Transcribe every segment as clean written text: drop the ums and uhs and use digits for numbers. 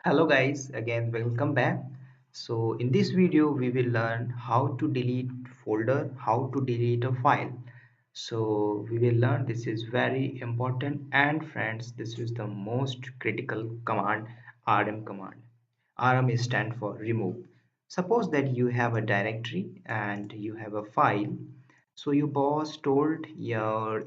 Hello guys, again welcome back. So in this video we will learn how to delete folder, how to delete a file. So we will learn this is very important, and friends, this is the most critical command, rm command. Rm is stand for remove. Suppose that you have a directory and you have a file. So your boss told you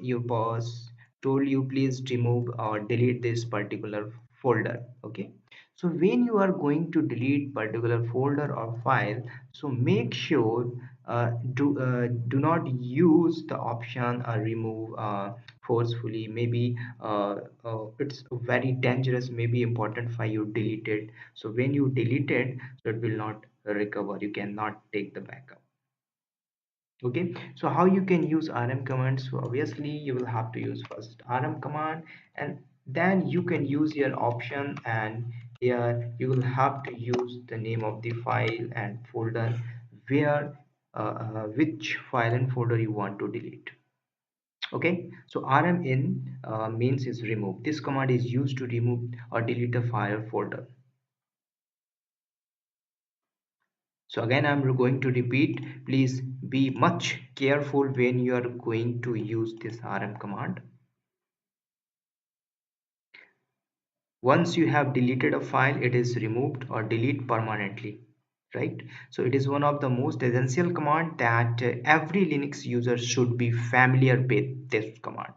please remove or delete this particular folder. Okay, so when you are going to delete particular folder or file, so make sure do not use the option remove forcefully. Maybe it's very dangerous, maybe important file you deleted. So when you delete it, so it will not recover, you cannot take the backup. Okay, so how you can use rm command? So obviously you will have to use first rm command, and then you can use your option, and here you will have to use the name of the file and folder where which file and folder you want to delete. Okay, so rm in means is remove. This command is used to remove or delete a file or folder. So again, I'm going to repeat, please be much careful when you are going to use this rm command. Once you have deleted a file, it is removed or delete permanently, right? So it is one of the most essential command that every Linux user should be familiar with this command.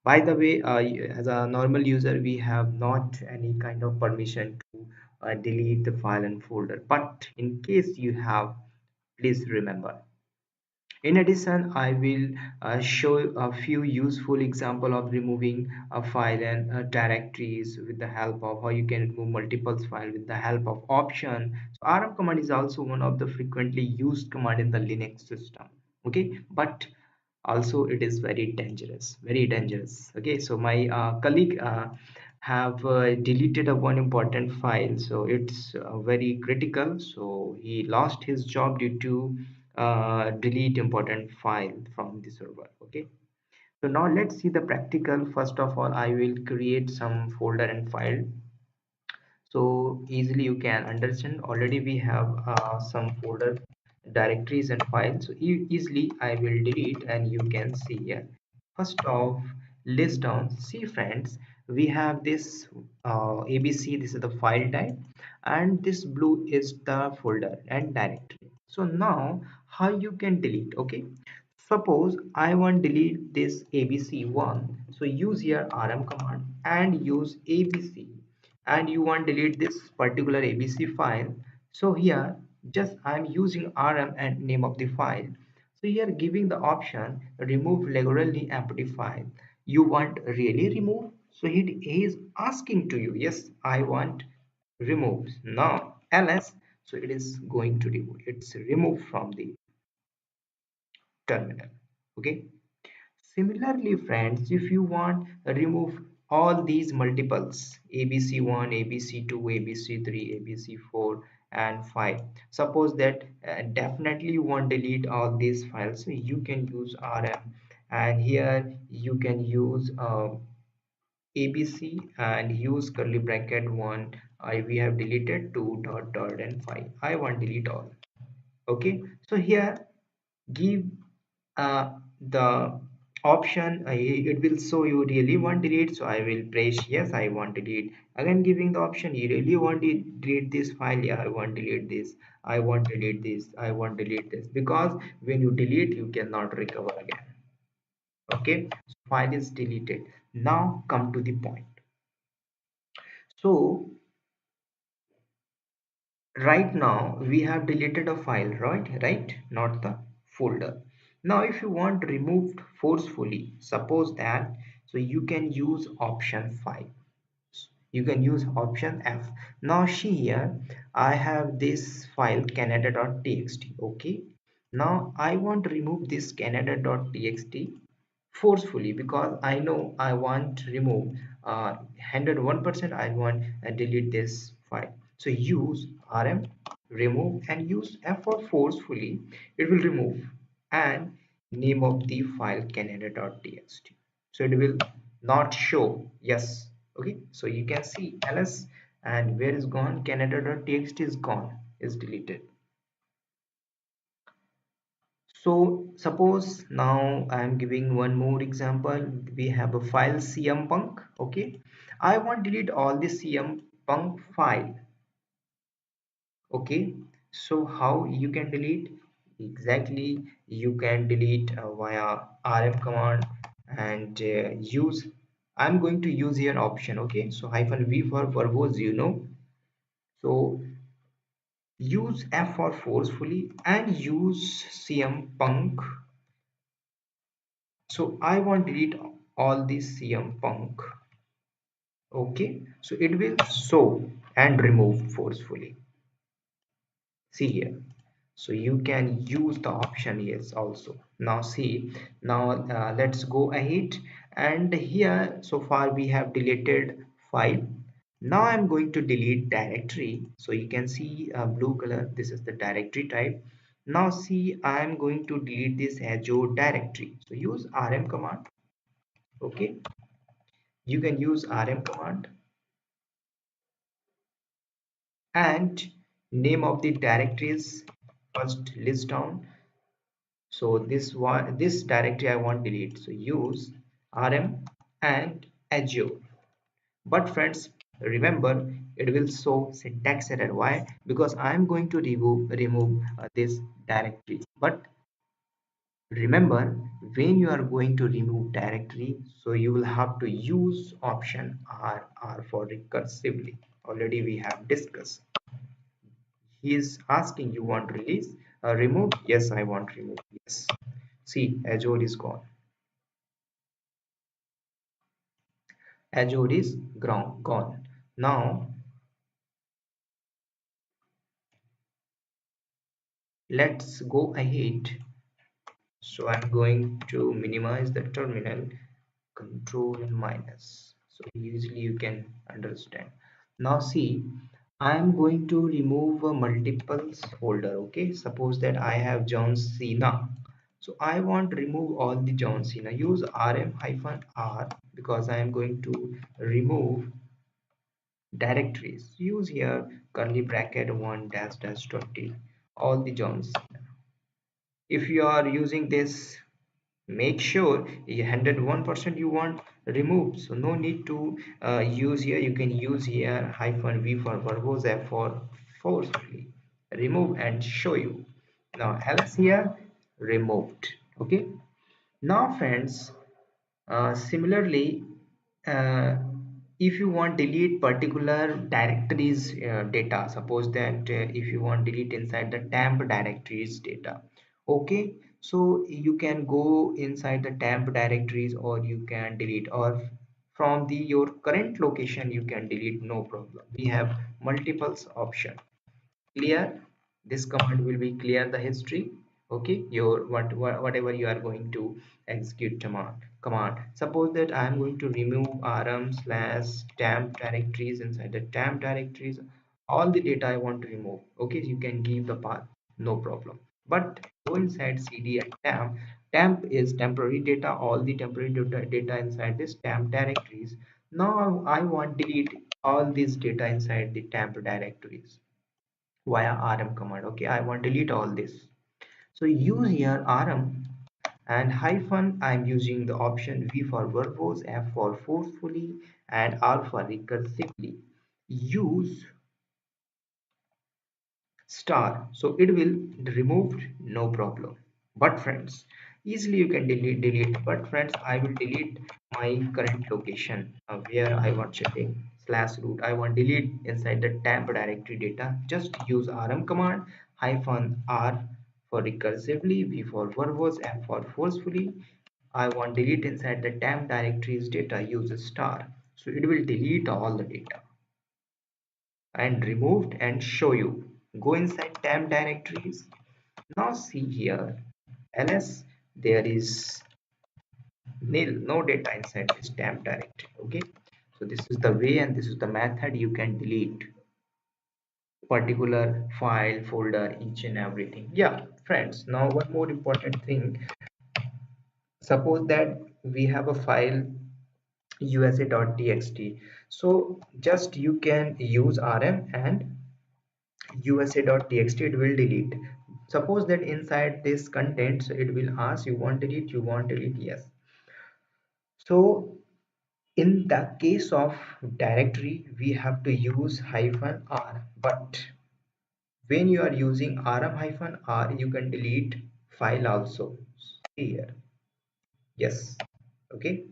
By the way, as a normal user, we have not any kind of permission to delete the file and folder. But in case you have, please remember. In addition, I will show a few useful example of removing a file and directories with the help of how you can remove multiple files with the help of option. So rm command is also one of the frequently used command in the Linux system. Okay, but also it is very dangerous, very dangerous. Okay, so my colleague have deleted a one important file, so it's very critical. So he lost his job due to delete important file from the server. Okay, so now let's see the practical. First of all, I will create some folder and file, so easily you can understand. Already we have some folder directories and files, so easily I will delete, and you can see here. First off, list down. See friends, we have this abc, this is the file type, and this blue is the folder and directory. So now how you can delete? Okay, suppose I want delete this abc1, so use here rm command and use abc, and you want delete this particular abc file. So here just I'm using rm and name of the file. So here giving the option remove regularly empty file. You want really remove? So it is asking to you, yes, I want remove. Now ls, so it is going to remove, it's removed from the terminal. Okay, similarly friends, if you want remove all these multiples abc1, abc2, abc3, abc4 and 5, suppose that definitely you want delete all these files, so you can use rm, and here you can use abc and use curly bracket 1. We have deleted 2 dot dot and 5, I want delete all. Okay, so here give the option, it will show you really want delete, so I will press yes, I want delete. Again giving the option, you really want to delete this file? Yeah, I want delete this, I want delete this, I want delete this, because when you delete you cannot recover again. Okay, so file is deleted. Now come to the point. So right now we have deleted a file, right, not the folder. Now if you want removed forcefully, suppose that, so you can use option 5, you can use option f. Now see here, I have this file canada.txt. Okay, now I want to remove this canada.txt forcefully, because I know I want to remove 101%, I want to delete this file. So use rm remove and use f for forcefully, it will remove, and name of the file canada.txt, so it will not show. Yes, okay, so you can see ls, And where is gone? Canada.txt is gone, is deleted. So suppose now I am giving one more example. We have a file cmpunk. Okay, I want to delete all the cmpunk file. Okay, so how you can delete? Exactly, you can delete via rm command and use. I'm going to use here option. Okay, so -v for verbose, so use f for forcefully and use cmpunk. So I want to delete all this cmpunk. Okay, so it will show and remove forcefully. See here, so you can use the option yes also. Now see, now let's go ahead, and here so far we have deleted file. Now I'm going to delete directory. So you can see blue color, this is the directory type. Now see, I'm going to delete this Azure directory, so use rm command. Okay, you can use rm command, and name of the directory is first list down. So this directory I want delete, so use rm and Azure. But friends, remember, it will show syntax error. Why? Because I am going to remove this directory. But remember, when you are going to remove directory, so you will have to use option R for recursively. Already we have discussed. He is asking, you want release remove? Yes, I want remove. Yes, see, Azure is gone. Azure is gone. Now let's go ahead. So I'm going to minimize the terminal, control minus, so easily you can understand. Now see, I'm going to remove a multiples folder. Okay, suppose that I have John Cena, so I want to remove all the John Cena. Use rm-r, because I am going to remove directories. Use here curly bracket 1 dash dash 20 all the John Cena. If you are using this, make sure 101% you want remove, so no need to use here. You can use here -v for verbose, f for forcefully remove and show you. Now else here removed. Okay, now friends, similarly, uh, if you want delete particular directories data, suppose that if you want delete inside the temp directories data. Okay, so you can go inside the temp directories, or you can delete, or from the your current location you can delete, no problem. We have multiples option. Clear? This command will be clear the history. Okay, your whatever you are going to execute command. Suppose that I am going to remove rm slash temp directories. Inside the temp directories, all the data I want to remove. Okay, you can give the path, no problem. But go inside cd and temp is temporary data, all the temporary data inside this temp directories. Now I want delete all this data inside the temp directories via rm command. Okay, I want to delete all this, so use here rm and hyphen. I'm using the option v for verbose, f for forcefully, and r for recursively. Use star, so it will remove, no problem. But friends, easily you can delete. But friends, I will delete my current location where I want setting slash root. I want delete inside the temp directory data. Just use rm command -r for recursively, v for verbose, f for forcefully. I want delete inside the temp directories data. Use star, so it will delete all the data and removed and show you. Go inside temp directories. Now see here, ls, there is nil, no data inside this temp directory. Okay, so this is the way and this is the method you can delete particular file, folder, each and everything. Yeah friends, now one more important thing. Suppose that we have a file usa.txt. So just you can use rm and usa.txt, it will delete. Suppose that inside this content, so it will ask you want delete, you want delete, yes. So in the case of directory we have to use hyphen r, but when you are using rm hyphen r you can delete file also here. Yes, okay.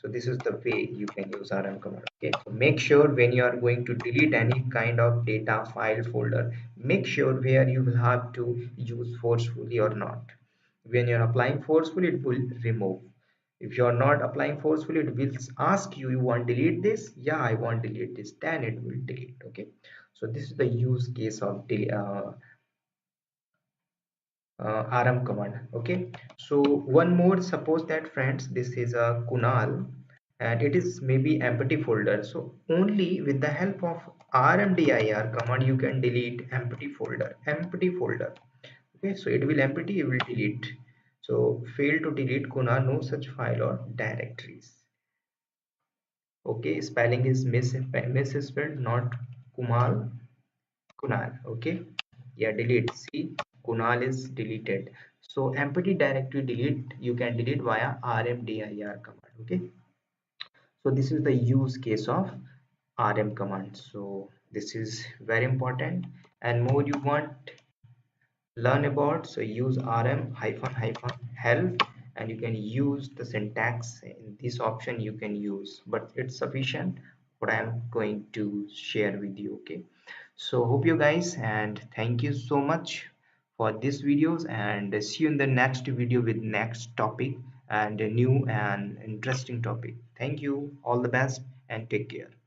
So this is the way you can use rm command. Okay, so make sure when you are going to delete any kind of data file folder, make sure where you will have to use forcefully or not. When you're applying forcefully it will remove. If you're not applying forcefully it will ask you, you want delete this, yeah I want delete this, then it will delete. Okay, so this is the use case of rm command. Okay, so one more, suppose that friends this is a Kunal and it is maybe empty folder, so only with the help of rmdir command you can delete empty folder. Okay, so it will empty, it will delete. So fail to delete Kunal, no such file or directories. Okay, spelling is misspelled, not Kumal, Kunal. Okay, yeah, delete. See, Kunal is deleted. So empty directory delete, you can delete via rmdir command. Okay, so this is the use case of rm command. So this is very important, and more you want learn about, so use rm hyphen hyphen help, and you can use the syntax in this option you can use, but it's sufficient what I am going to share with you. Okay, so hope you guys, and thank you so much for these videos, and see you in the next video with next topic and a new and interesting topic. Thank you, all the best, and take care.